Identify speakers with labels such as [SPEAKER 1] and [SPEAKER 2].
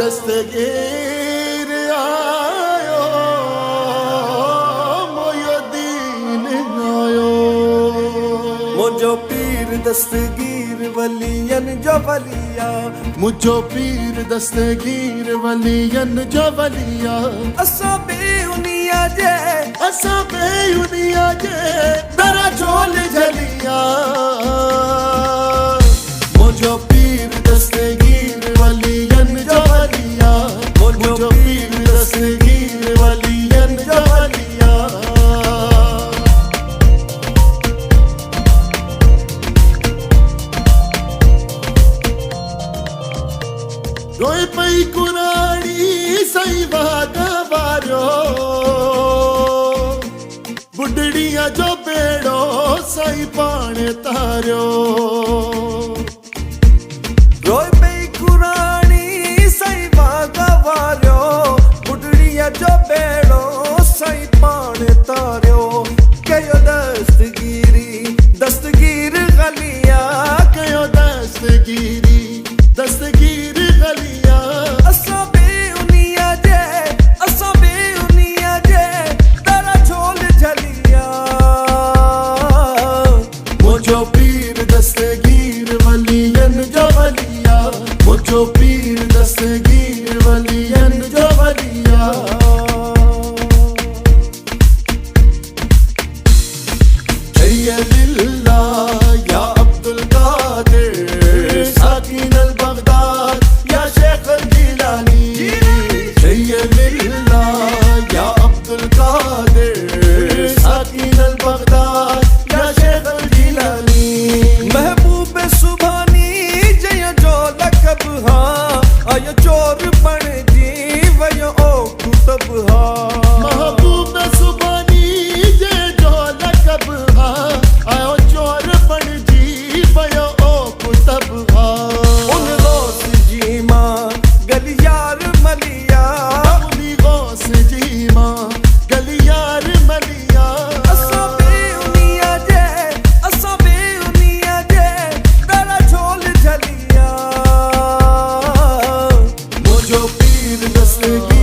[SPEAKER 1] दस्तगीर आयो मोयो दीन आयो मुझो पीर दस्तगीर वलियन जो वलिया मुझो पीर दस्तगीर वलियन जो वलिया असा बेउनिया जे दरा झोल झलिया मुझो पीर दस्तगीर वलियन जो वलिया मुझो पीर दस्तगीर वलियन जो वलिया रोए पई कुरानी सही वागा वारो बुढ़ड़िया जो बेड़ो सही पाने तारो रोए पई कुरानी सही वागा वारो बुढ़ड़िया जो बेड़ो सही पाने तारो कयो दस्तगीर गलिया कयो दस्तगीर गलिया असा बेउनिया जे दरा झोल झलिया मुझो पीर दस्तगीर वलियन जो वलिया मुझो पीर दस्तगीर वलियन जो वलिया लिल्लाह या अब्दुल कादिर साकिन अल बगदाद या शेख अल जिलानी लिल्लाह या अब्दुल कादिर साकिन अल बगदाद या शेख अल जिलानी महबूब सुभानी जय जो लकब हा आय चोर बन जी वयो ओ कुतब हा महबूब सुभानी जय जो लकब हा आयो चोर बन जी वयो ओ कुतब हा उन गौस जी मां गलियार मलिया उनी गौस जी मां गलियार मलिया असा बेउनिया जे दरा झोल झलिया मुझो पीर दस्तगीर